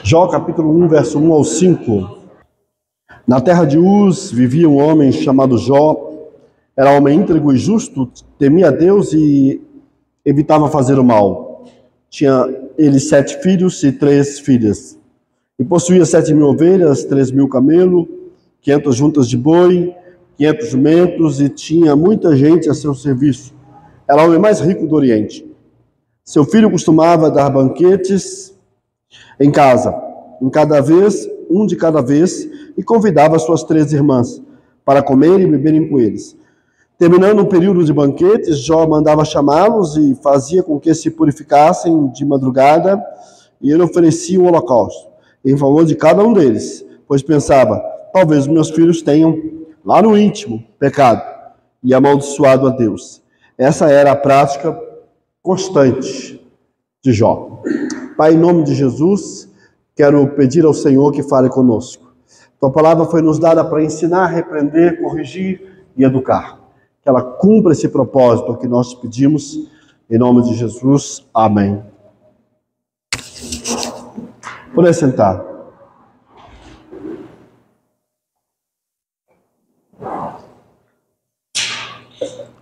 Jó capítulo 1, verso 1 ao 5. Na terra de Uz vivia um homem chamado Jó. Era homem íntegro e justo, temia a Deus e evitava fazer o mal. Tinha ele 7 filhos e 3 filhas. E possuía 7.000 ovelhas, 3.000 camelos, 500 juntas de boi, 500 jumentos, e tinha muita gente a seu serviço. Era o homem mais rico do Oriente. Seu filho costumava dar banquetes em casa, um de cada vez, e convidava suas 3 irmãs para comerem e beberem com eles. Terminando o período de banquetes, Jó mandava chamá-los e fazia com que se purificassem de madrugada, e ele oferecia um holocausto em favor de cada um deles, pois pensava, talvez meus filhos tenham, lá no íntimo, pecado e amaldiçoado a Deus. Essa era a prática constante de Jó. Pai, em nome de Jesus, quero pedir ao Senhor que fale conosco. Tua palavra foi nos dada para ensinar, repreender, corrigir e educar. Que ela cumpra esse propósito que nós te pedimos, em nome de Jesus. Amém. Pode sentar.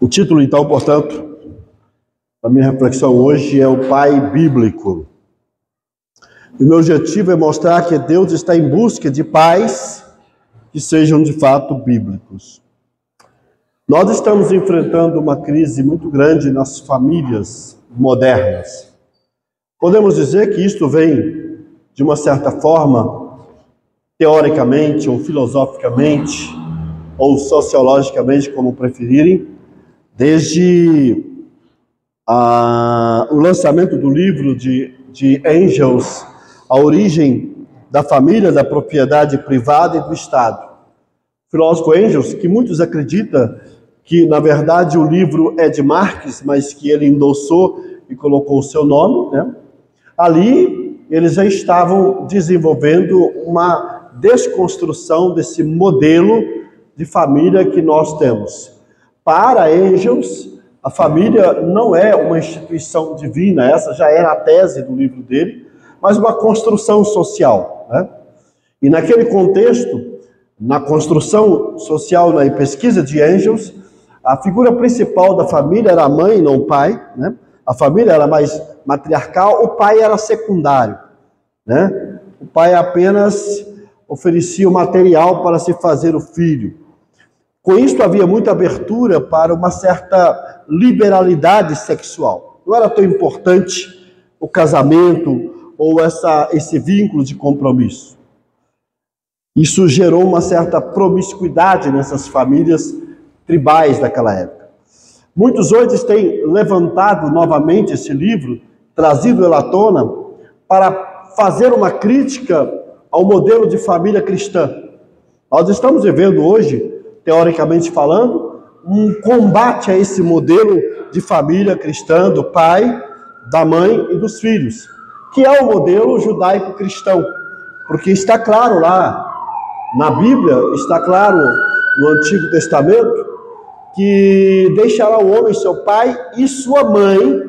O título, então, portanto, da minha reflexão hoje é o Pai Bíblico. E o meu objetivo é mostrar que Deus está em busca de pais que sejam de fato bíblicos. Nós estamos enfrentando uma crise muito grande nas famílias modernas. Podemos dizer que isto vem, de uma certa forma, teoricamente ou filosoficamente, ou sociologicamente, como preferirem, desde o lançamento do livro de Engels, A Origem da Família, da Propriedade Privada e do Estado. O filósofo Engels, que muitos acreditam que, na verdade, o livro é de Marx, mas que ele endossou e colocou o seu nome, né? Ali, eles já estavam desenvolvendo uma desconstrução desse modelo de família que nós temos. Para Engels, a família não é uma instituição divina, essa já era a tese do livro dele, mas uma construção social, né? E naquele contexto, na construção social, na pesquisa de Engels, a figura principal da família era a mãe, não o pai, né? A família era mais matriarcal, o pai era secundário, né? O pai apenas oferecia o material para se fazer o filho. Com isso havia muita abertura para uma certa liberalidade sexual. Não era tão importante o casamento ou esse vínculo de compromisso. Isso gerou uma certa promiscuidade nessas famílias tribais daquela época. Muitos hoje têm levantado novamente esse livro, trazido ele à tona, para fazer uma crítica ao modelo de família cristã. Nós estamos vivendo hoje, teoricamente falando, um combate a esse modelo de família cristã, do pai, da mãe e dos filhos, que é o modelo judaico-cristão, porque está claro lá na Bíblia, está claro no Antigo Testamento, que deixará o homem seu pai e sua mãe,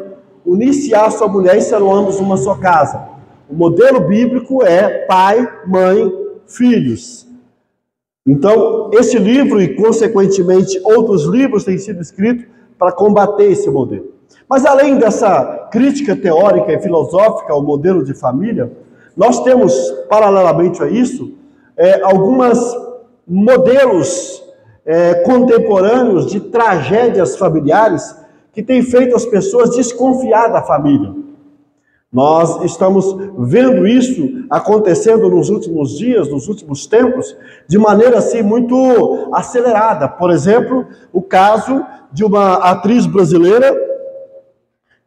unir-se à sua mulher e serão ambos uma só casa. O modelo bíblico é pai, mãe, filhos. Então, esse livro e, consequentemente, outros livros têm sido escritos para combater esse modelo. Mas, além dessa crítica teórica e filosófica ao modelo de família, nós temos, paralelamente a isso, alguns modelos contemporâneos de tragédias familiares que têm feito as pessoas desconfiar da família. Nós estamos vendo isso acontecendo nos últimos dias, nos últimos tempos, de maneira assim muito acelerada. Por exemplo, o caso de uma atriz brasileira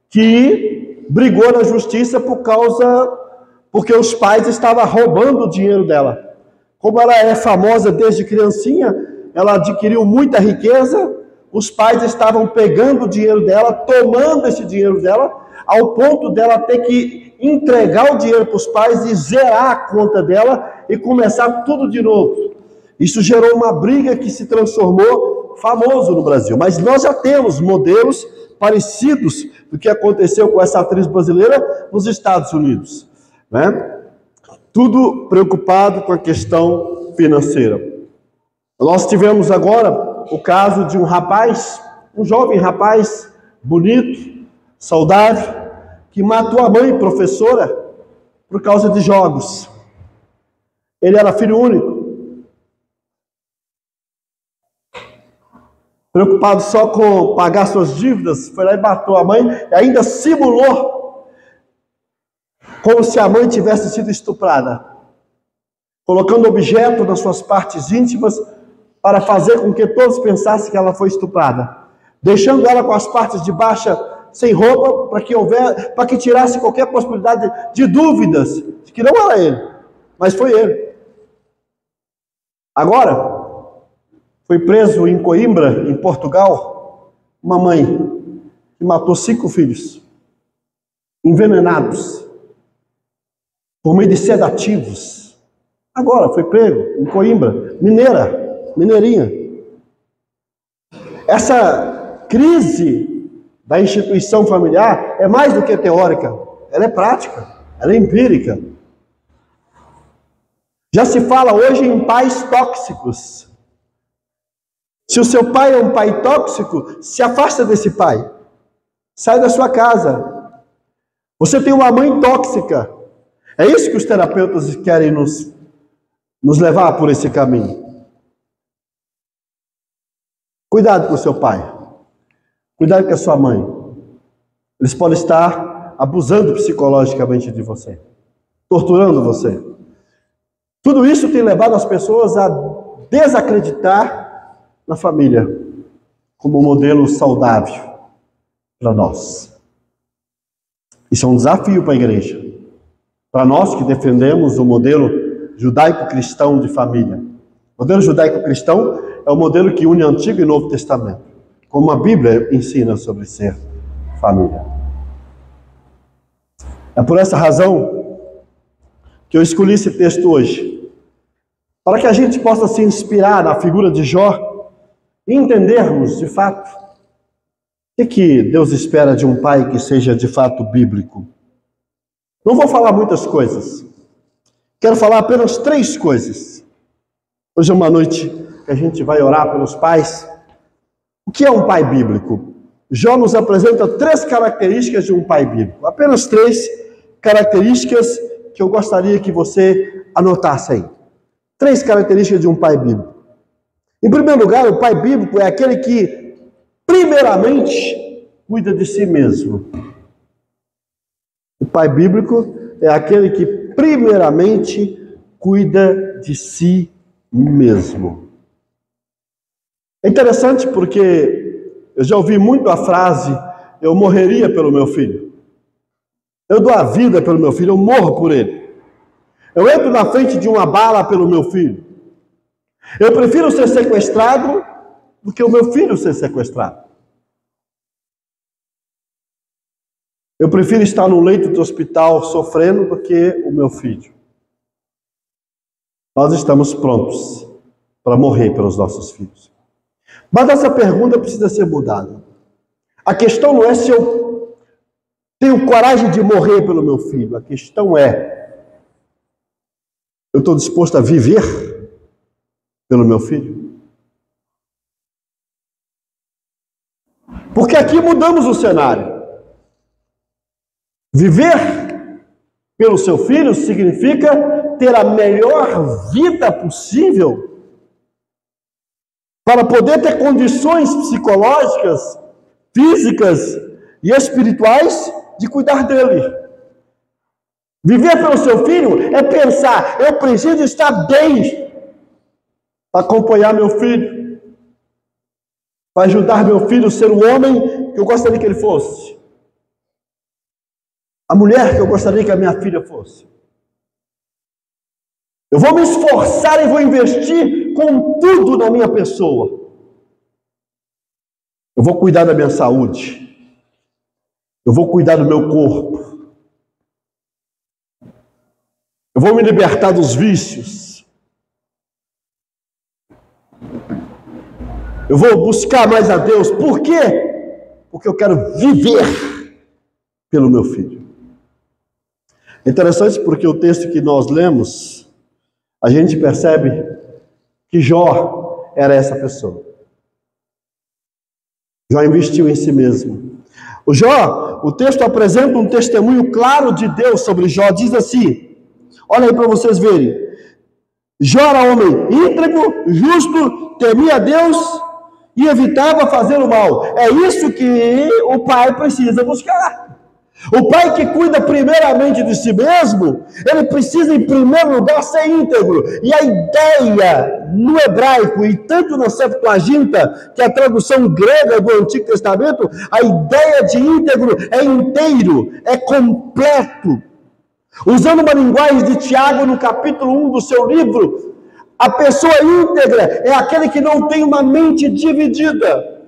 que brigou na justiça porque os pais estavam roubando o dinheiro dela. Como ela é famosa desde criancinha, ela adquiriu muita riqueza, os pais estavam pegando o dinheiro dela, tomando esse dinheiro dela, ao ponto dela ter que entregar o dinheiro para os pais e zerar a conta dela e começar tudo de novo. Isso gerou uma briga que se transformou famoso no Brasil. Mas nós já temos modelos parecidos do que aconteceu com essa atriz brasileira nos Estados Unidos, né? tudo preocupado com a questão financeira. Nós tivemos agora o caso de um rapaz, um jovem rapaz, bonito, saudável, que matou a mãe, professora, por causa de jogos. Ele era filho único. Preocupado só com pagar suas dívidas, foi lá e matou a mãe e ainda simulou como se a mãe tivesse sido estuprada, colocando objeto nas suas partes íntimas para fazer com que todos pensassem que ela foi estuprada, deixando ela com as partes de baixo sem roupa para que tirasse qualquer possibilidade de dúvidas de que não era ele, mas foi ele. Agora foi preso em Coimbra, em Portugal, uma mãe que matou 5 filhos, envenenados, por meio de sedativos. Agora foi pego em Coimbra, mineirinha. Essa crise da instituição familiar é mais do que teórica, ela é prática, ela é empírica. Já se fala hoje em pais tóxicos. Se o seu pai é um pai tóxico, se afasta desse pai. Sai da sua casa. Você tem uma mãe tóxica. É isso que os terapeutas querem nos levar por esse caminho. Cuidado com o seu pai. Cuidado com a sua mãe. Eles podem estar abusando psicologicamente de você. Torturando você. Tudo isso tem levado as pessoas a desacreditar na família como um modelo saudável para nós. Isso é um desafio para a igreja. Para nós que defendemos o modelo judaico-cristão de família. O modelo judaico-cristão é o modelo que une Antigo e Novo Testamento, como a Bíblia ensina sobre ser família. É por essa razão que eu escolhi esse texto hoje, para que a gente possa se inspirar na figura de Jó e entendermos, de fato, o que Deus espera de um pai que seja de fato bíblico. Não vou falar muitas coisas. Quero falar apenas 3 coisas. Hoje é uma noite que a gente vai orar pelos pais. O que é um pai bíblico? Jó nos apresenta 3 características de um pai bíblico. Apenas 3 características que eu gostaria que você anotasse aí. 3 características de um pai bíblico. Em primeiro lugar, o pai bíblico é aquele que, primeiramente, cuida de si mesmo. O pai bíblico é aquele que, primeiramente, cuida de si mesmo. É interessante porque eu já ouvi muito a frase: eu morreria pelo meu filho. Eu dou a vida pelo meu filho, eu morro por ele. Eu entro na frente de uma bala pelo meu filho. Eu prefiro ser sequestrado do que o meu filho ser sequestrado. Eu prefiro estar no leito do hospital sofrendo do que o meu filho. Nós estamos prontos para morrer pelos nossos filhos. Mas essa pergunta precisa ser mudada. A questão não é se eu tenho coragem de morrer pelo meu filho. A questão é: eu estou disposto a viver pelo meu filho? Porque aqui mudamos o cenário. Viver pelo seu filho significa ter a melhor vida possível para poder ter condições psicológicas, físicas e espirituais de cuidar dele. Viver pelo seu filho é pensar: eu preciso estar bem para acompanhar meu filho, para ajudar meu filho a ser o homem que eu gostaria que ele fosse, a mulher que eu gostaria que a minha filha fosse. Eu vou me esforçar e vou investir com tudo na minha pessoa. Eu vou cuidar da minha saúde. Eu vou cuidar do meu corpo. Eu vou me libertar dos vícios. Eu vou buscar mais a Deus. Por quê? Porque eu quero viver pelo meu filho. É interessante porque o texto que nós lemos, a gente percebe que Jó era essa pessoa. Jó investiu em si mesmo. O texto apresenta um testemunho claro de Deus sobre Jó. Diz assim, olha aí para vocês verem. Jó era homem íntegro, justo, temia a Deus e evitava fazer o mal. É isso que o pai precisa buscar. O pai que cuida primeiramente de si mesmo, ele precisa em primeiro lugar ser íntegro. E a ideia no hebraico e tanto na Septuaginta, que é a tradução grega do Antigo Testamento, a ideia de íntegro é inteiro, é completo. Usando uma linguagem de Tiago no capítulo 1 do seu livro, a pessoa íntegra é aquele que não tem uma mente dividida.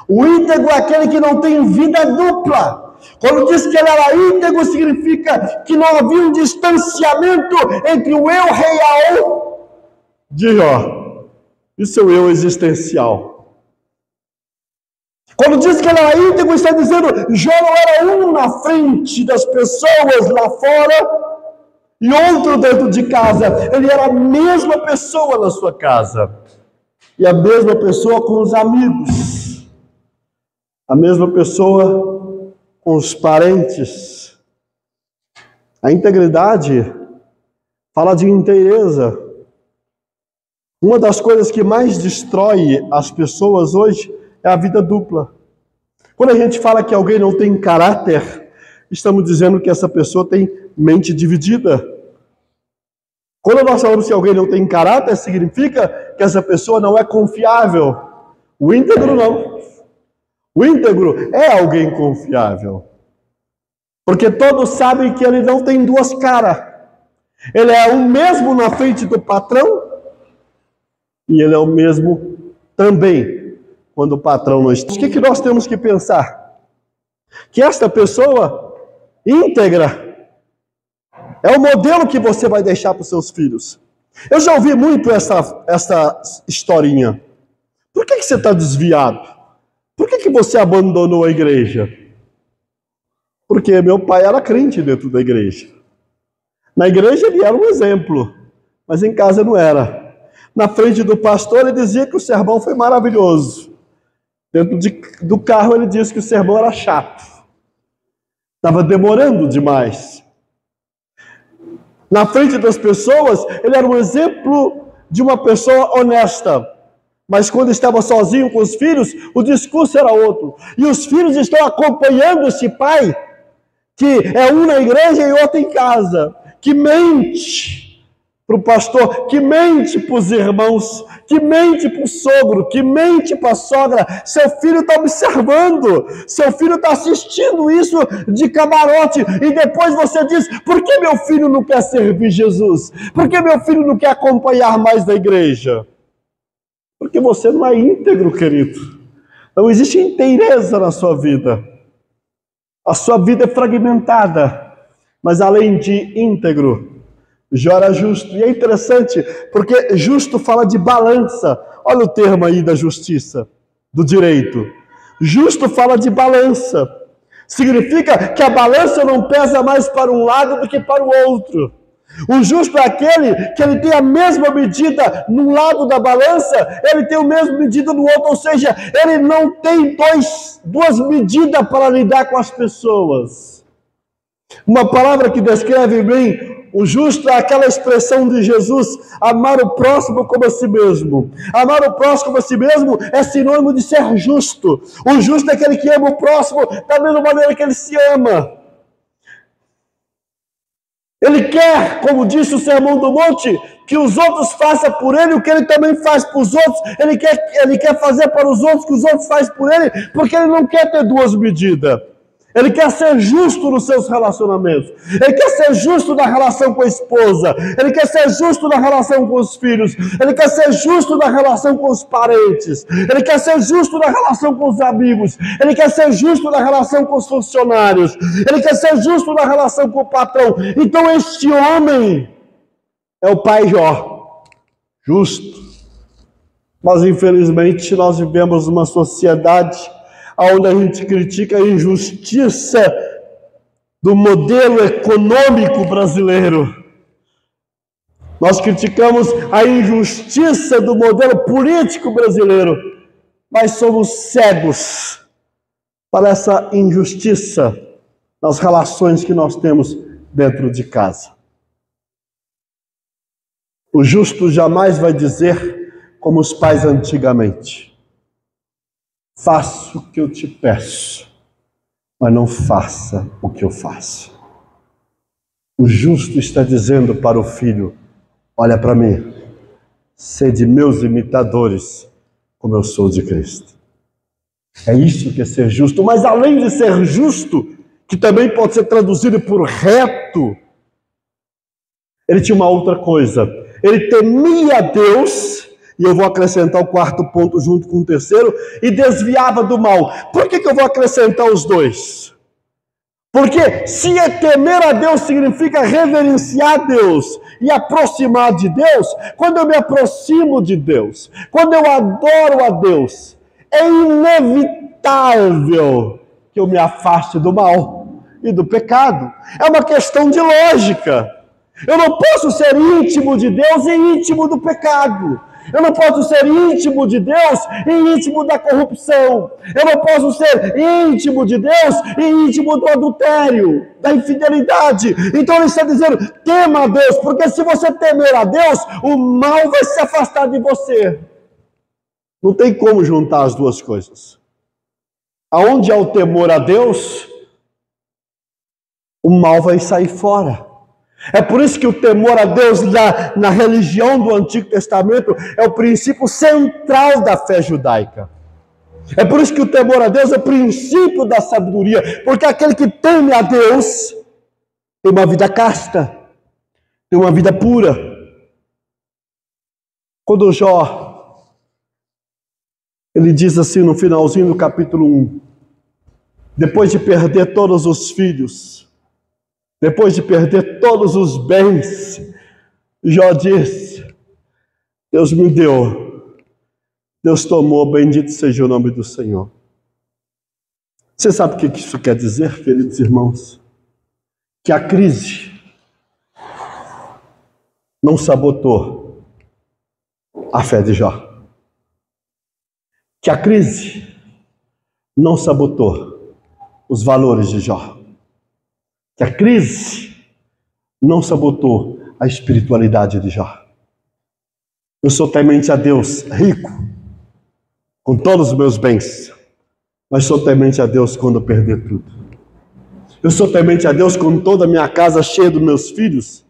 O íntegro é aquele que não tem vida dupla. Quando diz que ele era íntegro, significa que não havia um distanciamento entre o eu real de Jó e seu eu existencial. Quando diz que ele era íntegro, está dizendo Jó não era um na frente das pessoas lá fora e outro dentro de casa. Ele era a mesma pessoa na sua casa e a mesma pessoa com os amigos, a mesma pessoa com os parentes. A integridade fala de inteireza. Uma das coisas que mais destrói as pessoas hoje é a vida dupla. Quando a gente fala que alguém não tem caráter, estamos dizendo que essa pessoa tem mente dividida. Quando nós falamos que alguém não tem caráter, significa que essa pessoa não é confiável. O íntegro não. O íntegro é alguém confiável. Porque todos sabem que ele não tem duas caras. Ele é o mesmo na frente do patrão e ele é o mesmo também quando o patrão não está. O que nós temos que pensar? Que esta pessoa íntegra é o modelo que você vai deixar para os seus filhos. Eu já ouvi muito essa historinha. Por que você está desviado? Por que você abandonou a igreja? Porque meu pai era crente dentro da igreja. Na igreja ele era um exemplo, mas em casa não era. Na frente do pastor ele dizia que o sermão foi maravilhoso. Dentro do carro ele disse que o sermão era chato. Estava demorando demais. Na frente das pessoas ele era um exemplo de uma pessoa honesta. Mas quando estava sozinho com os filhos, o discurso era outro. E os filhos estão acompanhando esse pai, que é um na igreja e outro em casa, que mente para o pastor, que mente para os irmãos, que mente para o sogro, que mente para a sogra. Seu filho está observando, seu filho está assistindo isso de camarote, e depois você diz, por que meu filho não quer servir Jesus? Por que meu filho não quer acompanhar mais da igreja? Porque você não é íntegro, querido. Não existe inteireza na sua vida. A sua vida é fragmentada. Mas além de íntegro, Jó era justo. E é interessante, porque justo fala de balança. Olha o termo aí da justiça, do direito. Justo fala de balança. Significa que a balança não pesa mais para um lado do que para o outro. O justo é aquele que ele tem a mesma medida num lado da balança, ele tem a mesma medida no outro, ou seja, ele não tem duas medidas para lidar com as pessoas. Uma palavra que descreve bem o justo é aquela expressão de Jesus, amar o próximo como a si mesmo. Amar o próximo como a si mesmo é sinônimo de ser justo. O justo é aquele que ama o próximo da mesma maneira que ele se ama. Ele quer, como disse o Sermão do Monte, que os outros façam por ele o que ele também faz para os outros. Ele quer fazer para os outros o que os outros fazem por ele, porque ele não quer ter duas medidas. Ele quer ser justo nos seus relacionamentos. Ele quer ser justo na relação com a esposa. Ele quer ser justo na relação com os filhos. Ele quer ser justo na relação com os parentes. Ele quer ser justo na relação com os amigos. Ele quer ser justo na relação com os funcionários. Ele quer ser justo na relação com o patrão. Então este homem é o pai Jó. Justo. Mas infelizmente nós vivemos numa sociedade onde a gente critica a injustiça do modelo econômico brasileiro. Nós criticamos a injustiça do modelo político brasileiro, mas somos cegos para essa injustiça nas relações que nós temos dentro de casa. O justo jamais vai dizer como os pais antigamente: faço o que eu te peço, mas não faça o que eu faço. O justo está dizendo para o filho: olha para mim, sede meus imitadores, como eu sou de Cristo. É isso que é ser justo, mas além de ser justo, que também pode ser traduzido por reto, ele tinha uma outra coisa. Ele temia Deus, e eu vou acrescentar o quarto ponto junto com o terceiro, e desviava do mal. Por que eu vou acrescentar os dois? Porque se temer a Deus significa reverenciar Deus e aproximar de Deus, quando eu me aproximo de Deus, quando eu adoro a Deus, é inevitável que eu me afaste do mal e do pecado. É uma questão de lógica. Eu não posso ser íntimo de Deus e íntimo do pecado. Eu não posso ser íntimo de Deus e íntimo da corrupção. Eu não posso ser íntimo de Deus e íntimo do adultério, da infidelidade. Então ele está dizendo: tema a Deus, porque se você temer a Deus, o mal vai se afastar de você. Não tem como juntar as duas coisas. Aonde há o temor a Deus, o mal vai sair fora. É por isso que o temor a Deus na religião do Antigo Testamento é o princípio central da fé judaica. É por isso que o temor a Deus é o princípio da sabedoria, porque aquele que teme a Deus tem uma vida casta, tem uma vida pura. Quando Jó, ele diz assim no finalzinho do capítulo 1, depois de perder todos os filhos, depois de perder todos os bens, Jó diz: Deus me deu, Deus tomou, bendito seja o nome do Senhor. Você sabe o que isso quer dizer, queridos irmãos? Que a crise não sabotou a fé de Jó. Que a crise não sabotou os valores de Jó. Que a crise não sabotou a espiritualidade de Jó. Eu sou temente a Deus, rico, com todos os meus bens, mas sou temente a Deus quando eu perder tudo. Eu sou temente a Deus com toda a minha casa cheia dos meus filhos,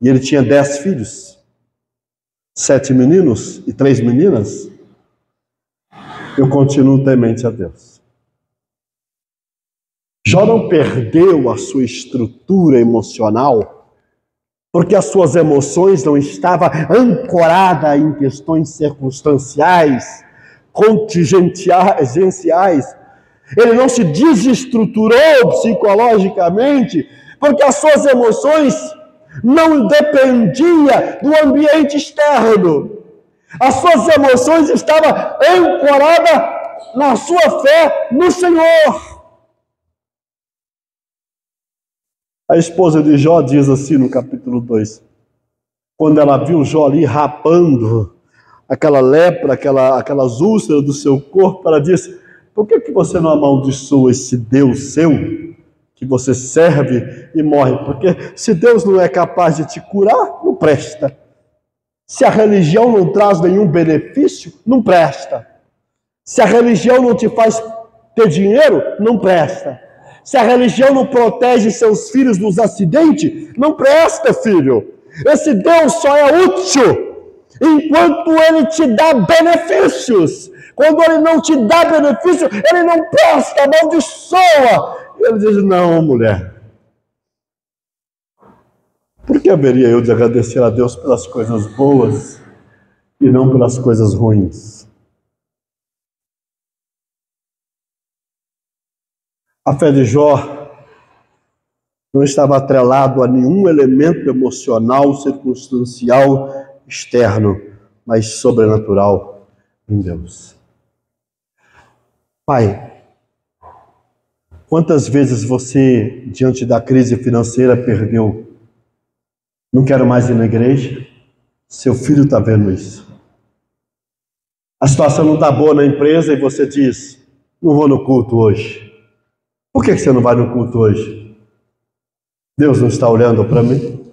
e ele tinha 10 filhos, 7 meninos e 3 meninas. Eu continuo temente a Deus. Jó não perdeu a sua estrutura emocional porque as suas emoções não estavam ancoradas em questões circunstanciais, contingenciais. Ele não se desestruturou psicologicamente porque as suas emoções não dependiam do ambiente externo. As suas emoções estavam ancoradas na sua fé no Senhor. A esposa de Jó diz assim no capítulo 2, quando ela viu Jó ali rapando aquela lepra, aquelas úlceras do seu corpo, ela disse: por que você não amaldiçoa esse Deus seu, que você serve e morre? Porque se Deus não é capaz de te curar, não presta. Se a religião não traz nenhum benefício, não presta. Se a religião não te faz ter dinheiro, não presta. Se a religião não protege seus filhos dos acidentes, não presta, filho. Esse Deus só é útil enquanto ele te dá benefícios. Quando ele não te dá benefício, ele não presta, amaldiçoa. Ele diz: não, mulher. Por que haveria eu de agradecer a Deus pelas coisas boas e não pelas coisas ruins? A fé de Jó não estava atrelado a nenhum elemento emocional, circunstancial, externo, mas sobrenatural em Deus. Pai, Quantas vezes você, diante da crise financeira, perdeu? Não quero mais ir na igreja? Seu filho está vendo isso. A situação não está boa na empresa e você diz, não vou no culto hoje. Por que você não vai no culto hoje? Deus não está olhando para mim?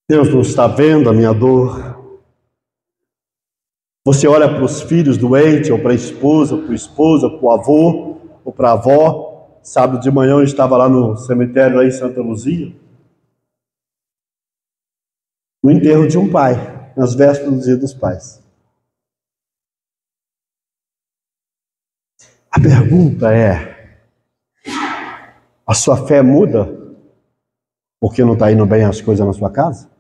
Deus não está vendo a minha dor? Você olha para os filhos doentes, ou para a esposa, para o esposo, para o avô, ou para a avó. Sábado de manhã eu estava lá no cemitério, lá em Santa Luzia, no enterro de um pai, nas vésperas do Dia dos Pais. A pergunta é, a sua fé muda porque não está indo bem as coisas na sua casa?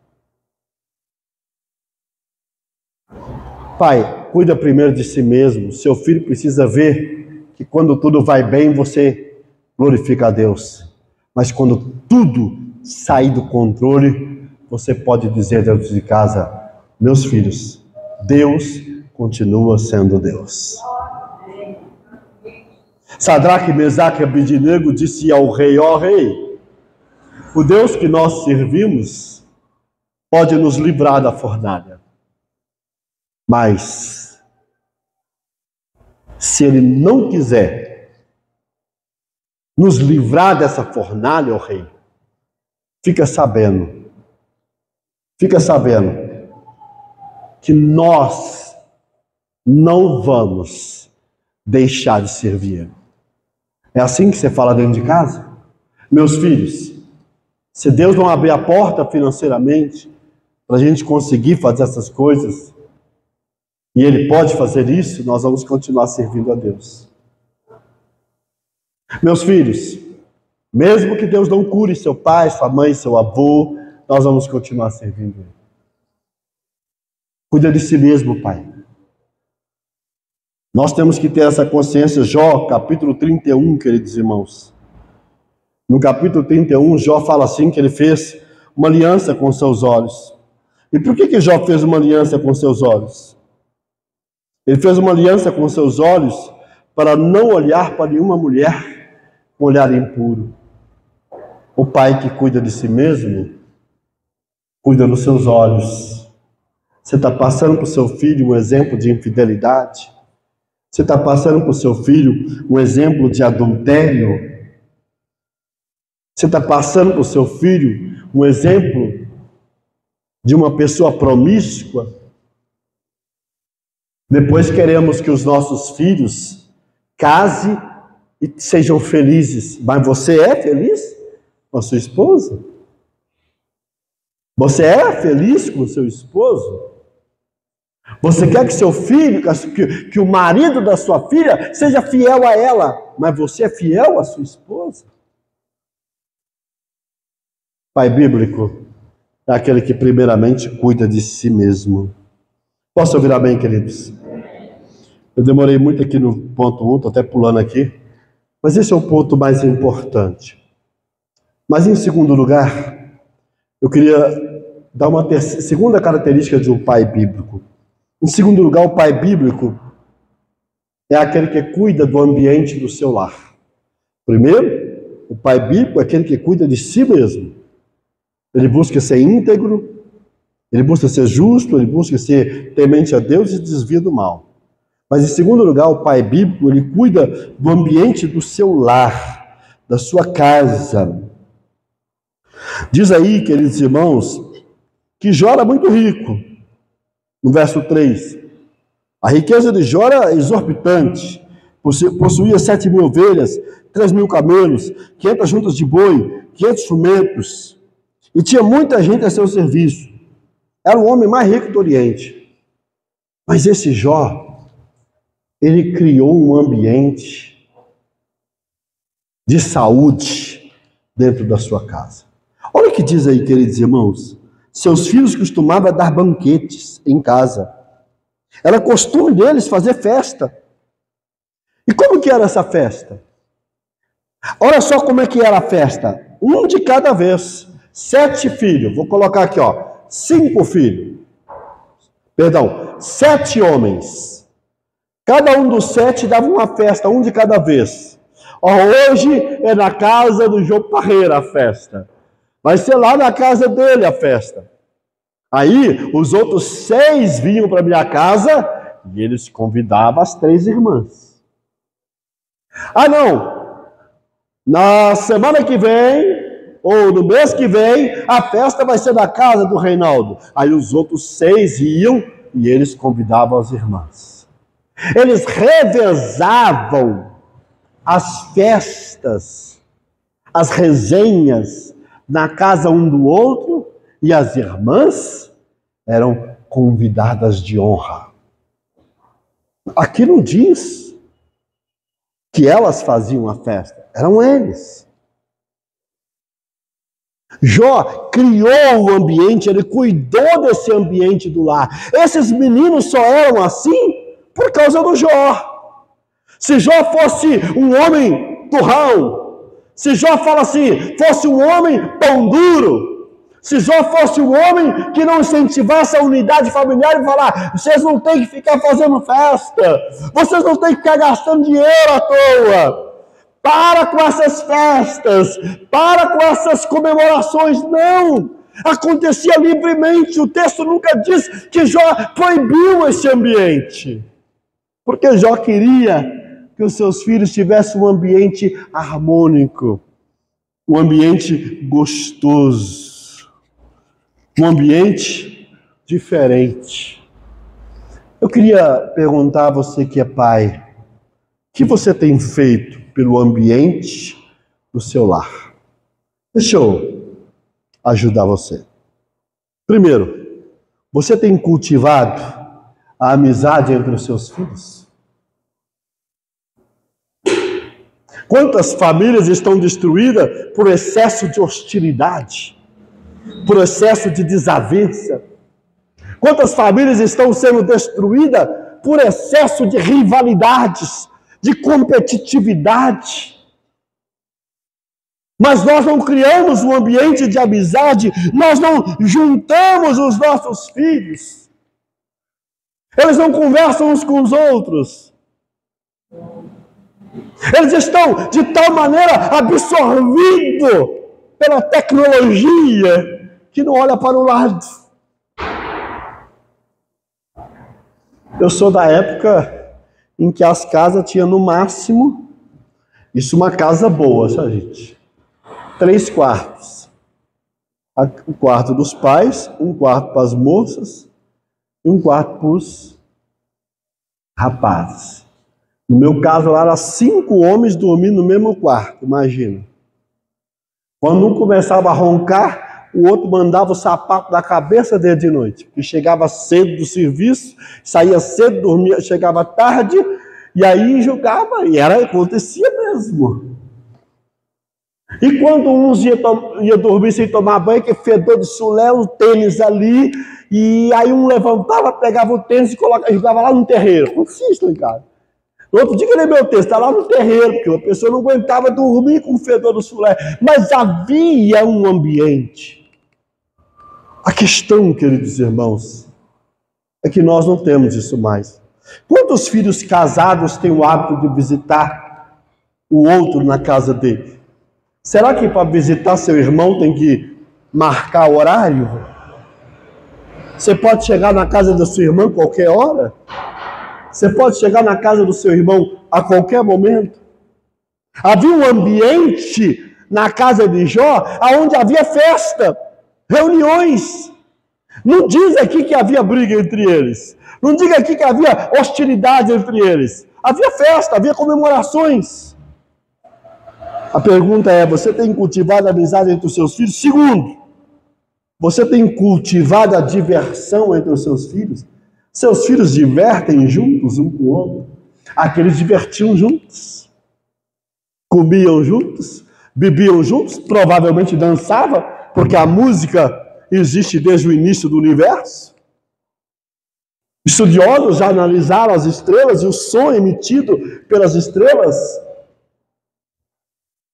Pai, cuida primeiro de si mesmo. Seu filho precisa ver que quando tudo vai bem, você glorifica a Deus. Mas quando tudo sair do controle, você pode dizer dentro de casa, meus filhos, Deus continua sendo Deus. Sadraque, Mesaque e Abednego disse ao rei, ó rei, o Deus que nós servimos pode nos livrar da fornalha. Mas, se Ele não quiser nos livrar dessa fornalha, ó rei, fica sabendo que nós não vamos deixar de servir Ele. É assim que você fala dentro de casa? Meus filhos, se Deus não abrir a porta financeiramente para a gente conseguir fazer essas coisas, e Ele pode fazer isso, nós vamos continuar servindo a Deus. Meus filhos, mesmo que Deus não cure seu pai, sua mãe, seu avô, nós vamos continuar servindo Ele. Cuida de si mesmo, pai. Nós temos que ter essa consciência. Jó, capítulo 31, queridos irmãos. No capítulo 31, Jó fala assim, que ele fez uma aliança com seus olhos. E por que Jó fez uma aliança com seus olhos? Ele fez uma aliança com seus olhos para não olhar para nenhuma mulher com olhar impuro. O pai que cuida de si mesmo, cuida dos seus olhos. Você está passando para o seu filho um exemplo de infidelidade? Você está passando para o seu filho um exemplo de adultério? Você está passando para o seu filho um exemplo de uma pessoa promíscua? Depois queremos que os nossos filhos casem e sejam felizes. Mas você é feliz com a sua esposa? Você é feliz com o seu esposo? Você quer que seu filho, que o marido da sua filha seja fiel a ela, mas você é fiel à sua esposa? Pai bíblico é aquele que primeiramente cuida de si mesmo. Posso ouvir amém, queridos? Eu demorei muito aqui no ponto 1, estou até pulando aqui, mas esse é o ponto mais importante. Mas em segundo lugar, eu queria dar uma segunda característica de um pai bíblico. Em segundo lugar, o pai bíblico é aquele que cuida do ambiente do seu lar. Primeiro, o pai bíblico é aquele que cuida de si mesmo. Ele busca ser íntegro, ele busca ser justo, ele busca ser temente a Deus e desvia do mal. Mas em segundo lugar, o pai bíblico, ele cuida do ambiente do seu lar, da sua casa. Diz aí, queridos irmãos, que Jó era muito rico. No verso 3, a riqueza de Jó era exorbitante, possuía 7.000 ovelhas, 3.000 camelos, 500 juntas de boi, 500 jumentos, e tinha muita gente a seu serviço. Era o homem mais rico do Oriente. Mas esse Jó, ele criou um ambiente de saúde dentro da sua casa. Olha o que diz aí, queridos irmãos. Seus filhos costumavam dar banquetes em casa. Era costume deles fazer festa. E como que era essa festa? Olha só como é que era a festa. Um de cada vez. 7 filhos. Vou colocar aqui, 5 filhos. 7 homens. Cada um dos 7 dava uma festa, um de cada vez. Hoje é na casa do João Parreira a festa. Vai ser lá na casa dele a festa. Aí os outros 6 vinham para minha casa e eles convidavam as 3 irmãs. Ah, não! Na semana que vem, ou no mês que vem, a festa vai ser na casa do Reinaldo. Aí os outros 6 iam e eles convidavam as irmãs. Eles revezavam as festas, as resenhas na casa um do outro, e as irmãs eram convidadas de honra. Aqui não diz que elas faziam a festa, eram eles. Jó criou o ambiente, ele cuidou desse ambiente do lar. Esses meninos só eram assim por causa do Jó. Se Jó fosse um homem turrão, se Jó fala assim, fosse um homem pão duro, se Jó fosse um homem que não incentivasse a unidade familiar e falar, vocês não têm que ficar fazendo festa, vocês não têm que ficar gastando dinheiro à toa, para com essas festas, para com essas comemorações, não! Acontecia livremente, o texto nunca diz que Jó proibiu esse ambiente. Porque Jó queria que os seus filhos tivessem um ambiente harmônico, um ambiente gostoso, um ambiente diferente. Eu queria perguntar a você que é pai, o que você tem feito pelo ambiente do seu lar? Deixa eu ajudar você. Primeiro, você tem cultivado a amizade entre os seus filhos? Quantas famílias estão destruídas por excesso de hostilidade, por excesso de desavença? Quantas famílias estão sendo destruídas por excesso de rivalidades, de competitividade? Mas nós não criamos um ambiente de amizade, nós não juntamos os nossos filhos. Eles não conversam uns com os outros. Eles estão de tal maneira absorvidos pela tecnologia que não olha para o lado. Eu sou da época em que as casas tinham no máximo, isso uma casa boa, sabe, gente? 3 quartos. O quarto dos pais, um quarto para as moças e um quarto para os rapazes. No meu caso, lá eram 5 homens dormindo no mesmo quarto, imagina. Quando um começava a roncar, o outro mandava o sapato da cabeça dele de noite, porque chegava cedo do serviço, saía cedo, dormia, chegava tarde, e aí jogava, e acontecia mesmo. E quando uns ia dormir sem tomar banho, que fedor de chulé, o tênis ali, e aí um levantava, pegava o tênis e jogava lá no terreiro. Acontecia isso em casa. No outro dia que ele meu texto, está lá no terreiro, porque a pessoa não aguentava dormir com o fedor do chulé. Mas havia um ambiente. A questão, queridos irmãos, é que nós não temos isso mais. Quantos filhos casados têm o hábito de visitar o outro na casa dele? Será que para visitar seu irmão tem que marcar o horário? Você pode chegar na casa da sua irmã a qualquer hora? Você pode chegar na casa do seu irmão a qualquer momento? Havia um ambiente na casa de Jó onde havia festa, reuniões. Não diz aqui que havia briga entre eles. Não diga aqui que havia hostilidade entre eles. Havia festa, havia comemorações. A pergunta é, você tem cultivado a amizade entre os seus filhos? Segundo, você tem cultivado a diversão entre os seus filhos? Seus filhos divertem juntos, um com o outro? Aqueles divertiam juntos. Comiam juntos, bebiam juntos, provavelmente dançavam, porque a música existe desde o início do universo. Estudiosos já analisaram as estrelas e o som emitido pelas estrelas.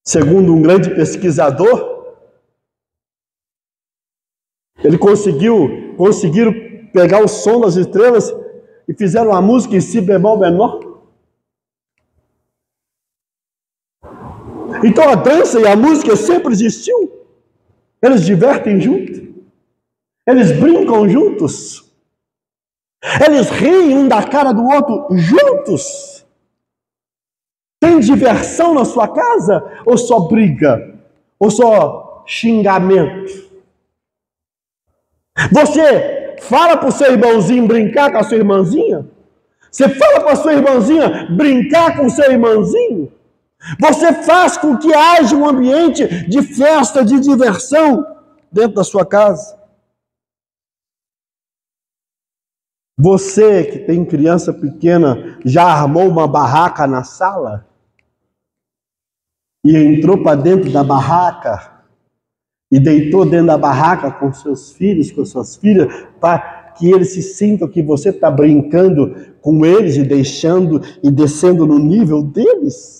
Segundo um grande pesquisador, conseguiram pegar o som das estrelas e fizeram uma música em si bemol menor. Então a dança e a música sempre existiu. Eles divertem juntos. Eles brincam juntos. Eles riem um da cara do outro juntos. Tem diversão na sua casa? Ou só briga? Ou só xingamento? Você fala para o seu irmãozinho brincar com a sua irmãzinha? Você fala para a sua irmãzinha brincar com o seu irmãozinho? Você faz com que haja um ambiente de festa, de diversão dentro da sua casa? Você que tem criança pequena, já armou uma barraca na sala? E entrou para dentro da barraca? E deitou dentro da barraca com seus filhos, com suas filhas, para que eles se sintam que você está brincando com eles e deixando e descendo no nível deles?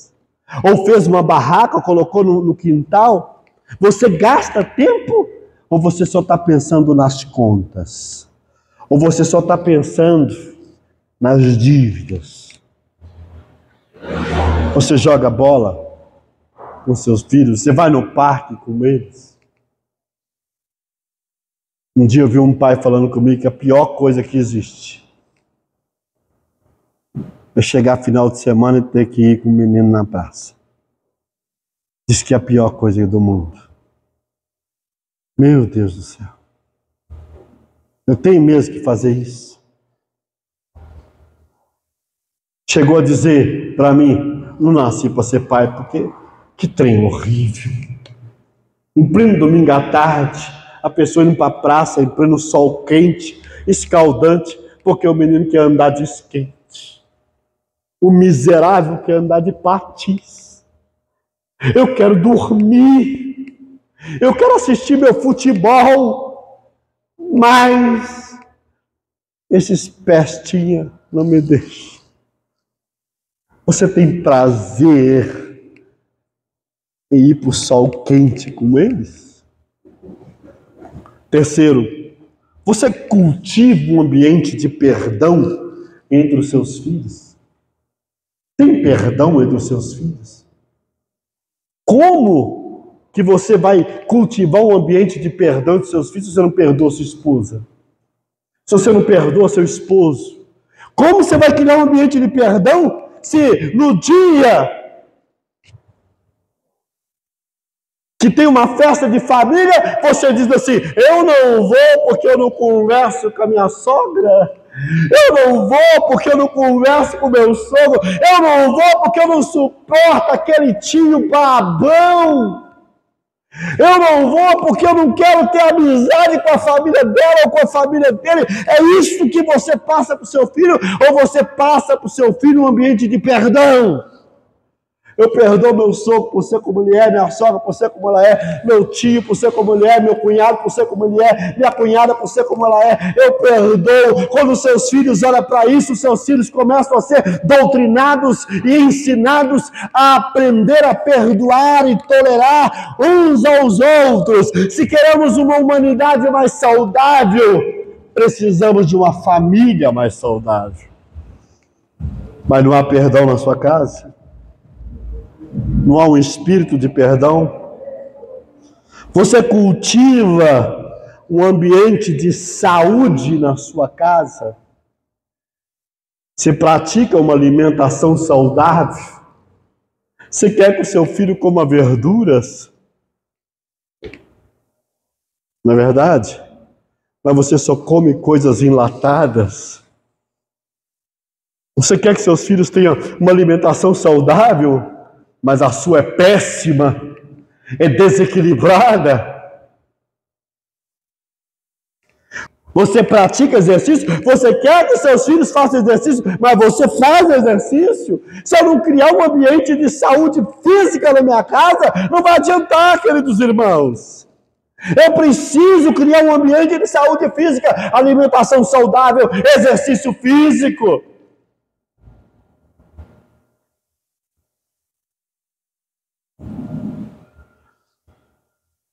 Ou fez uma barraca, colocou no quintal? Você gasta tempo? Ou você só está pensando nas contas? Ou você só está pensando nas dívidas? Você joga bola com seus filhos? Você vai no parque com eles? Um dia eu vi um pai falando comigo que a pior coisa que existe é chegar final de semana e ter que ir com o menino na praça. Diz que é a pior coisa do mundo. Meu Deus do céu. Eu tenho mesmo que fazer isso. Chegou a dizer para mim, não nasci para ser pai, porque que trem horrível. Em pleno domingo à tarde, a pessoa indo para a praça, em pleno sol quente, escaldante, porque o menino quer andar de skate. O miserável quer andar de patins. Eu quero dormir. Eu quero assistir meu futebol. Mas esses pestinha não me deixam. Você tem prazer em ir para o sol quente com eles? Terceiro, você cultiva um ambiente de perdão entre os seus filhos? Tem perdão entre os seus filhos? Como que você vai cultivar um ambiente de perdão entre os seus filhos se você não perdoa sua esposa? Se você não perdoa seu esposo? Como você vai criar um ambiente de perdão se no dia que tem uma festa de família, você diz assim, eu não vou porque eu não converso com a minha sogra? Eu não vou porque eu não converso com meu sogro. Eu não vou porque eu não suporto aquele tio babão. Eu não vou porque eu não quero ter amizade com a família dela ou com a família dele. É isso que você passa para o seu filho? Ou você passa para o seu filho um ambiente de perdão? Eu perdoo meu sogro por ser como ele é, minha sogra por ser como ela é, meu tio por ser como ele é, meu cunhado por ser como ele é, minha cunhada por ser como ela é. Eu perdoo. Quando seus filhos olham para isso, seus filhos começam a ser doutrinados e ensinados a aprender a perdoar e tolerar uns aos outros. Se queremos uma humanidade mais saudável, precisamos de uma família mais saudável. Mas não há perdão na sua casa? Não há um espírito de perdão? Você cultiva um ambiente de saúde na sua casa? Você pratica uma alimentação saudável? Você quer que o seu filho coma verduras? Não é verdade? Mas você só come coisas enlatadas? Você quer que seus filhos tenham uma alimentação saudável? Mas a sua é péssima, é desequilibrada. Você pratica exercício, você quer que seus filhos façam exercício, mas você faz exercício. Se eu não criar um ambiente de saúde física na minha casa, não vai adiantar, queridos irmãos. Eu preciso criar um ambiente de saúde física, alimentação saudável, exercício físico.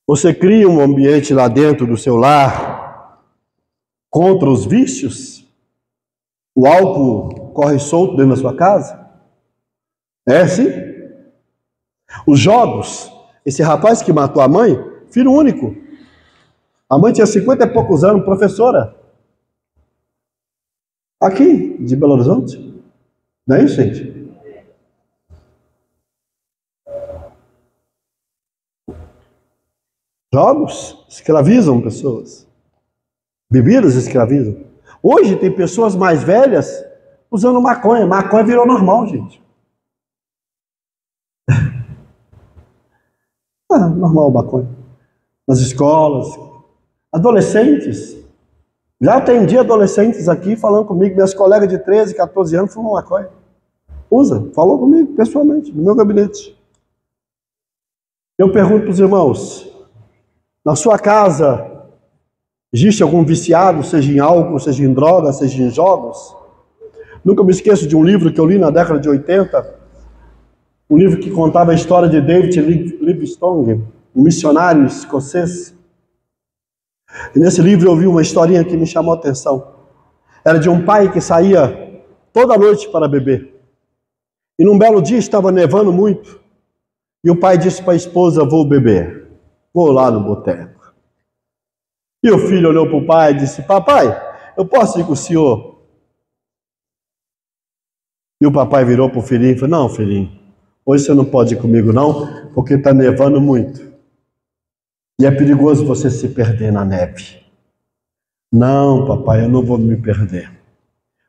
Você cria um ambiente lá dentro do seu lar contra os vícios? O álcool corre solto dentro da sua casa? É, sim. Os jogos, esse rapaz que matou a mãe, filho único. A mãe tinha 50 e poucos anos, professora. Aqui, de Belo Horizonte. Não é isso, gente? Jogos escravizam pessoas. Bebidas escravizam. Hoje tem pessoas mais velhas usando maconha. Maconha virou normal, gente. Normal maconha. Nas escolas. Adolescentes. Já atendi adolescentes aqui falando comigo. Minhas colegas de 13, 14 anos fumam maconha. Usa. Falou comigo pessoalmente, no meu gabinete. Eu pergunto para os irmãos, na sua casa existe algum viciado, seja em álcool, seja em droga, seja em jogos? Nunca me esqueço de um livro que eu li na década de 80, um livro que contava a história de David Livingstone, um missionário escocês. E nesse livro eu vi uma historinha que me chamou a atenção. Era de um pai que saía toda noite para beber. E num belo dia estava nevando muito. E o pai disse para a esposa, vou beber. Vou lá no boteco. E o filho olhou para o pai e disse, papai, eu posso ir com o senhor? E o papai virou para o filhinho e falou, não, filhinho, hoje você não pode ir comigo não, porque está nevando muito. E é perigoso você se perder na neve. Não, papai, eu não vou me perder.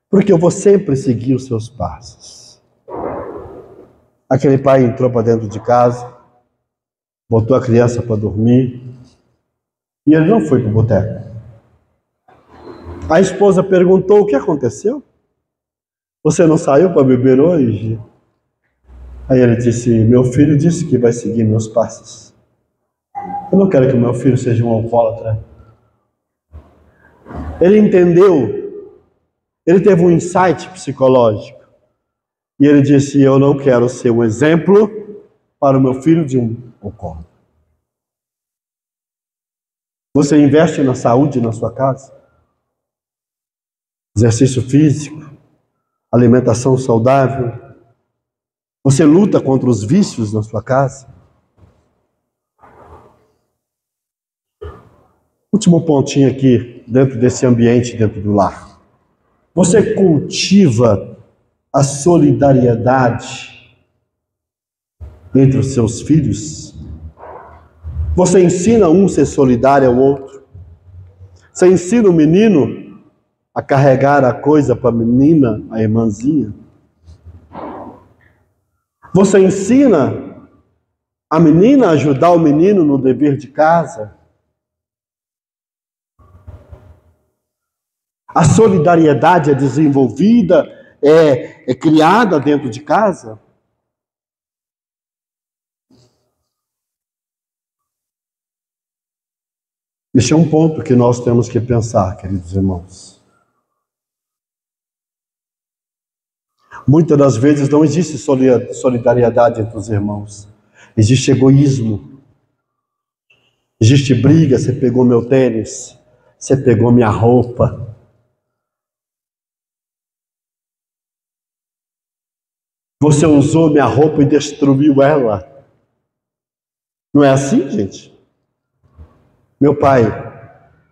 Porque eu vou sempre seguir os seus passos. Aquele pai entrou para dentro de casa, botou a criança para dormir, e ele não foi para o boteco. A esposa perguntou, o que aconteceu? Você não saiu para beber hoje? Aí ele disse, meu filho disse que vai seguir meus passos. Eu não quero que meu filho seja um alcoólatra. Ele entendeu, ele teve um insight psicológico. E ele disse, eu não quero ser um exemplo para o meu filho de um alcoólatra. Você investe na saúde na sua casa? Exercício físico, alimentação saudável. Você luta contra os vícios na sua casa? Último pontinho aqui, dentro desse ambiente, dentro do lar. Você cultiva a solidariedade entre os seus filhos? Você ensina um a ser solidário ao outro? Você ensina o menino a carregar a coisa para a menina, a irmãzinha? Você ensina a menina a ajudar o menino no dever de casa? A solidariedade é desenvolvida, é criada dentro de casa? Esse é um ponto que nós temos que pensar, queridos irmãos. Muitas das vezes não existe solidariedade entre os irmãos. Existe egoísmo. Existe briga, você pegou meu tênis, você pegou minha roupa. Você usou minha roupa e destruiu ela. Não é assim, gente? Meu pai,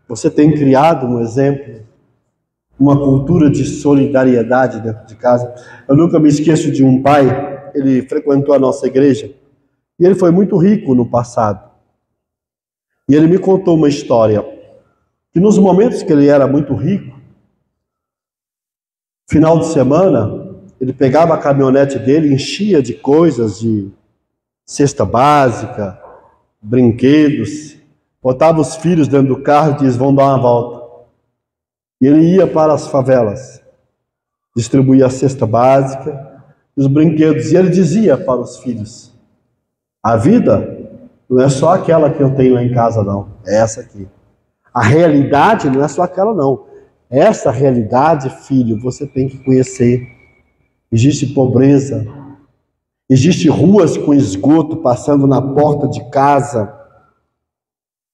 você tem criado um exemplo, uma cultura de solidariedade dentro de casa. Eu nunca me esqueço de um pai, ele frequentou a nossa igreja, e ele foi muito rico no passado. E ele me contou uma história, que nos momentos que ele era muito rico, final de semana, ele pegava a caminhonete dele, enchia de coisas, de cesta básica, brinquedos, botava os filhos dentro do carro e dizia, vão dar uma volta. E ele ia para as favelas, distribuía a cesta básica, os brinquedos, e ele dizia para os filhos, a vida não é só aquela que eu tenho lá em casa, não, é essa aqui. A realidade não é só aquela, não. Essa realidade, filho, você tem que conhecer. Existe pobreza, existe ruas com esgoto passando na porta de casa,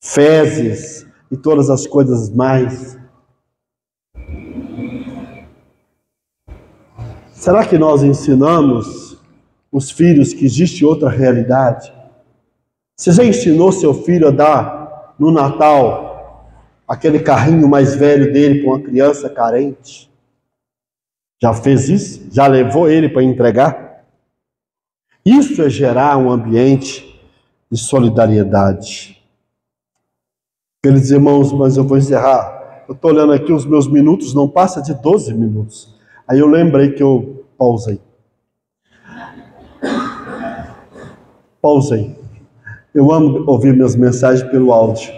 fezes e todas as coisas mais. Será que nós ensinamos os filhos que existe outra realidade? Você já ensinou seu filho a dar no Natal aquele carrinho mais velho dele para uma criança carente? Já fez isso? Já levou ele para entregar? Isso é gerar um ambiente de solidariedade. Queridos irmãos, mas eu vou encerrar. Eu estou olhando aqui, os meus minutos não passam de 12 minutos. Aí eu lembrei que eu pausei. Eu amo ouvir minhas mensagens pelo áudio.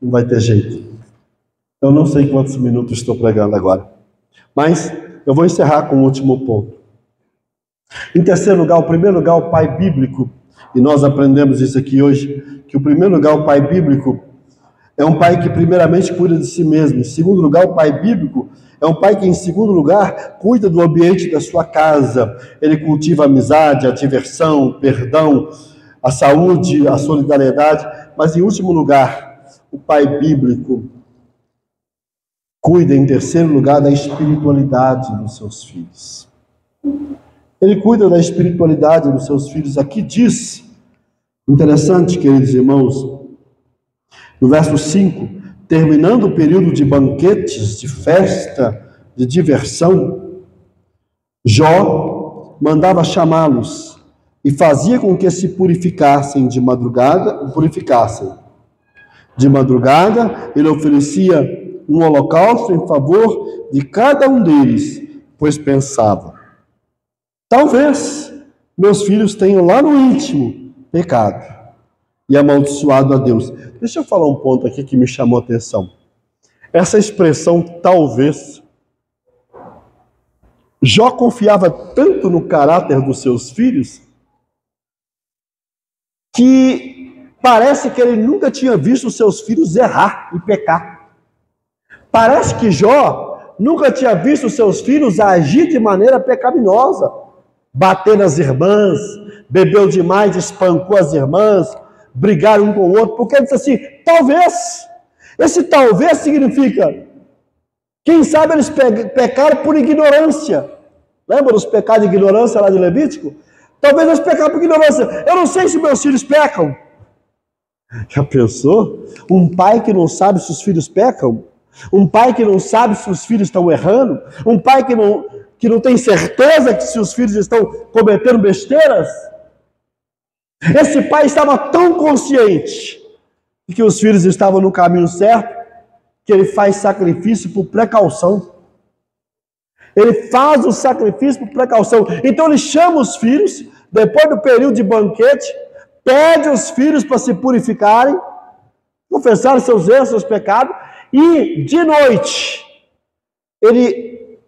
Não vai ter jeito. Eu não sei quantos minutos estou pregando agora. Mas eu vou encerrar com o último ponto. Em terceiro lugar, o primeiro lugar, o pai bíblico. E nós aprendemos isso aqui hoje, que o primeiro lugar, o pai bíblico, é um pai que primeiramente cuida de si mesmo. Em segundo lugar, o pai bíblico é um pai que, em segundo lugar, cuida do ambiente da sua casa. Ele cultiva a amizade, a diversão, o perdão, a saúde, a solidariedade. Mas, em último lugar, o pai bíblico cuida, em terceiro lugar, da espiritualidade dos seus filhos. Ele cuida da espiritualidade dos seus filhos. Aqui diz, interessante, queridos irmãos, no verso 5, terminando o período de banquetes, de festa, de diversão, Jó mandava chamá-los e fazia com que se purificassem de madrugada. De madrugada, ele oferecia um holocausto em favor de cada um deles, pois pensava: talvez meus filhos tenham lá no íntimo pecado e amaldiçoado a Deus. Deixa eu falar um ponto aqui que me chamou a atenção. Essa expressão talvez, Jó confiava tanto no caráter dos seus filhos que parece que ele nunca tinha visto os seus filhos errar e pecar. Parece que Jó nunca tinha visto os seus filhos agir de maneira pecaminosa, bater nas irmãs, bebeu demais, espancou as irmãs, brigaram um com o outro, porque ele disse assim, talvez. Esse talvez significa, quem sabe eles pecaram por ignorância. Lembra dos pecados de ignorância lá de Levítico? Talvez eles pecaram por ignorância. Eu não sei se meus filhos pecam. Já pensou? Um pai que não sabe se os filhos pecam? Um pai que não sabe se os filhos estão errando? Um pai que não tem certeza que se os filhos estão cometendo besteiras? Esse pai estava tão consciente de que os filhos estavam no caminho certo, que ele faz sacrifício por precaução. Ele faz o sacrifício por precaução. Então ele chama os filhos, depois do período de banquete, pede os filhos para se purificarem, confessarem seus erros, seus pecados, e de noite ele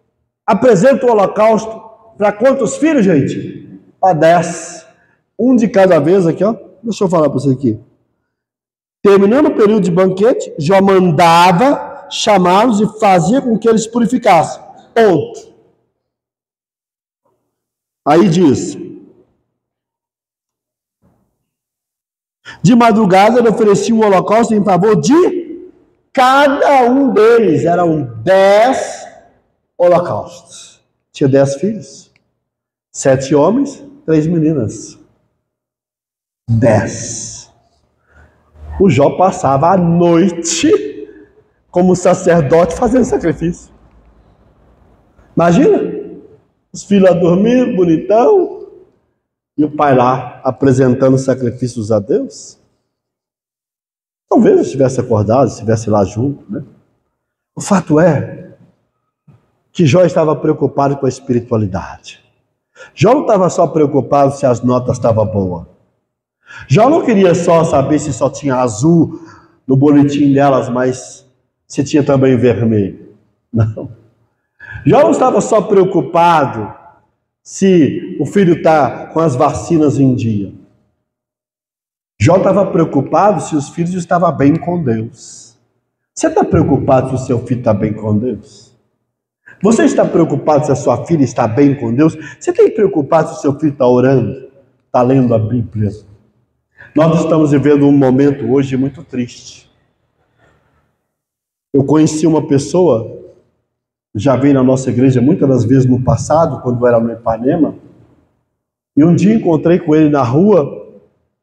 apresenta o holocausto para quantos filhos, gente? Para 10. Um de cada vez aqui, ó. Deixa eu falar para você aqui. Terminando o período de banquete, Jó mandava chamá-los e fazia com que eles purificassem. Ponto. Aí diz: de madrugada ele oferecia um holocausto em favor de cada um deles. Eram 10 holocaustos. Tinha 10 filhos. 7 homens, 3 meninas. 10. O Jó passava a noite como sacerdote fazendo sacrifício. Imagina, os filhos a dormir, bonitão, e o pai lá apresentando sacrifícios a Deus. Talvez eu estivesse acordado, estivesse lá junto, né? O fato é que Jó estava preocupado com a espiritualidade. Jó não estava só preocupado se as notas estavam boas. Jó não queria só saber se só tinha azul no boletim delas, mas se tinha também vermelho. Não. Jó não estava só preocupado se o filho está com as vacinas em dia. Jó estava preocupado se os filhos estavam bem com Deus. Você está preocupado se o seu filho está bem com Deus? Você está preocupado se a sua filha está bem com Deus? Você tem preocupado se o seu filho está orando, está lendo a Bíblia? Nós estamos vivendo um momento hoje muito triste. Eu conheci uma pessoa já veio na nossa igreja muitas das vezes no passado, quando era no Ipanema, e um dia encontrei com ele na rua,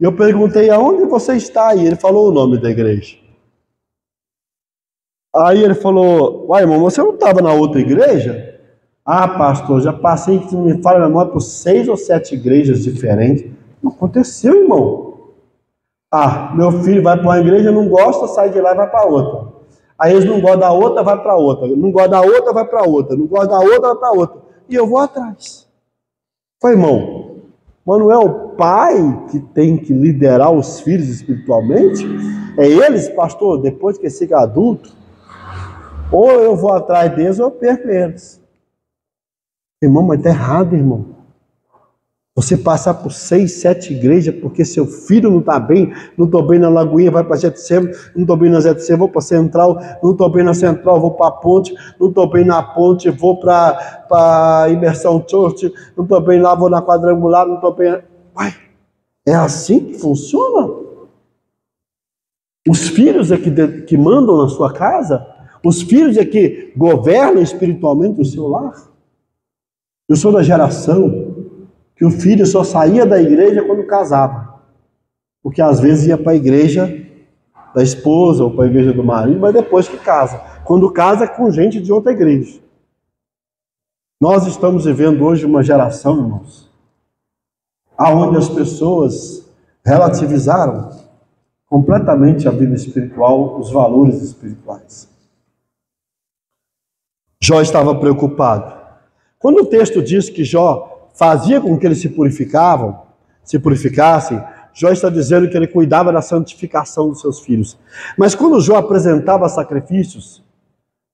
e eu perguntei, aonde você está? E ele falou o nome da igreja. Aí ele falou, uai, irmão, você não estava na outra igreja? Ah, pastor, já passei, que me fala a memória, por 6 ou 7 igrejas diferentes. Não aconteceu, irmão. Ah, meu filho vai para uma igreja, não gosta, sai de lá e vai para outra. Aí eles não gostam da outra, vai para outra. Não gostam da outra, vai para outra. Não gostam da outra, vai para outra. E eu vou atrás. Falei, irmão, mas não é o pai que tem que liderar os filhos espiritualmente? É eles, pastor, depois que fica adulto, ou eu vou atrás deles ou eu perco eles. Irmão, mas está errado, irmão. Você passar por 6, 7 igrejas porque seu filho não está bem, não estou bem na Lagoinha, vai para Getsemane, não estou bem na Getsemane, vou para a Central, não estou bem na Central, vou para a Ponte, não estou bem na Ponte, vou para a Imersão Church, não estou bem lá, vou na Quadrangular, não estou bem... Uai, é assim que funciona? Os filhos é que mandam na sua casa? Os filhos é que governam espiritualmente o seu lar? Eu sou da geração que o filho só saía da igreja quando casava. Porque às vezes ia para a igreja da esposa ou para a igreja do marido, mas depois que casa. Quando casa é com gente de outra igreja. Nós estamos vivendo hoje uma geração, irmãos, onde as pessoas relativizaram completamente a vida espiritual, os valores espirituais. Jó estava preocupado. Quando o texto diz que Jó fazia com que eles se purificassem, Jó está dizendo que ele cuidava da santificação dos seus filhos. Mas quando Jó apresentava sacrifícios,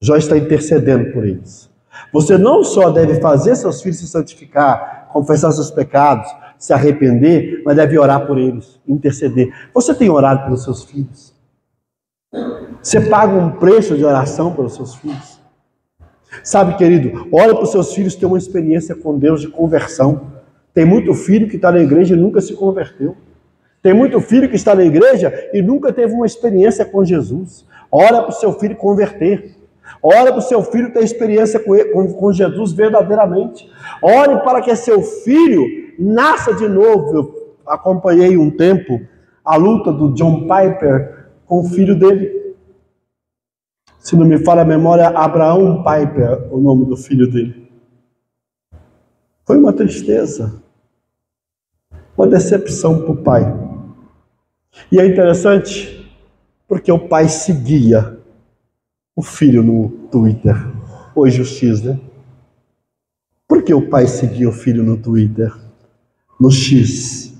Jó está intercedendo por eles. Você não só deve fazer seus filhos se santificar, confessar seus pecados, se arrepender, mas deve orar por eles, interceder. Você tem orado pelos seus filhos? Você paga um preço de oração pelos seus filhos? Sabe, querido, olha para os seus filhos ter uma experiência com Deus de conversão. Tem muito filho que está na igreja e nunca se converteu. Tem muito filho que está na igreja e nunca teve uma experiência com Jesus. Olha para o seu filho converter. Olha para o seu filho ter experiência com Jesus verdadeiramente. Olhe para que seu filho nasça de novo. Eu acompanhei um tempo a luta do John Piper com o filho dele. Se não me falha a memória, Abraão Piper, o nome do filho dele. Foi uma tristeza, uma decepção para o pai. E é interessante, porque o pai seguia o filho no Twitter, hoje o X, né? Por que o pai seguia o filho no Twitter, no X?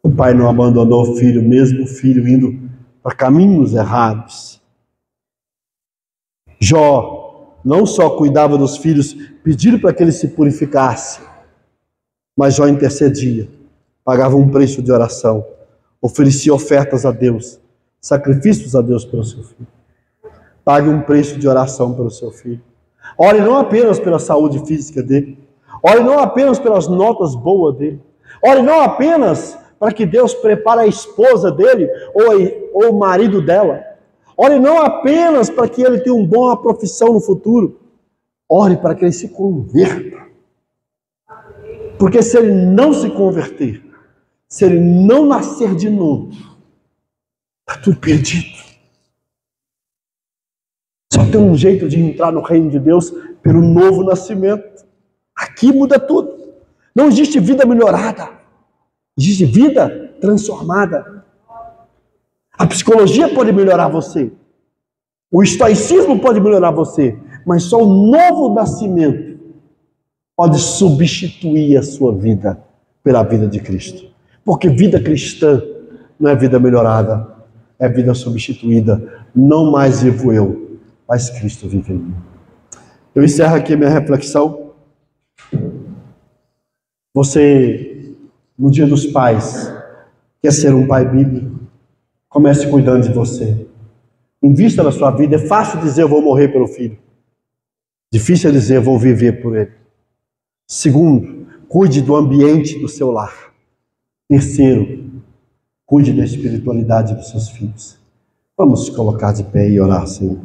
O pai não abandonou o filho, mesmo o filho indo para caminhos errados. Jó não só cuidava dos filhos, pedindo para que eles se purificassem, mas Jó intercedia, pagava um preço de oração, oferecia ofertas a Deus, sacrifícios a Deus pelo seu filho. Pague um preço de oração pelo seu filho. Ore não apenas pela saúde física dele, ore não apenas pelas notas boas dele, ore não apenas para que Deus prepare a esposa dele ou o marido dela. Ore não apenas para que ele tenha uma boa profissão no futuro. Ore para que ele se converta. Porque se ele não se converter, se ele não nascer de novo, está tudo perdido. Só tem um jeito de entrar no reino de Deus pelo novo nascimento. Aqui muda tudo. Não existe vida melhorada. Existe vida transformada. A psicologia pode melhorar você. O estoicismo pode melhorar você. Mas só o novo nascimento pode substituir a sua vida pela vida de Cristo. Porque vida cristã não é vida melhorada, é vida substituída. Não mais vivo eu, mas Cristo vive em mim. Eu encerro aqui a minha reflexão. Você, no Dia dos Pais, quer ser um pai bíblico? Comece cuidando de você. Invista na sua vida. É fácil dizer eu vou morrer pelo filho. Difícil é dizer eu vou viver por ele. Segundo, cuide do ambiente do seu lar. Terceiro, cuide da espiritualidade dos seus filhos. Vamos colocar de pé e orar, Senhor.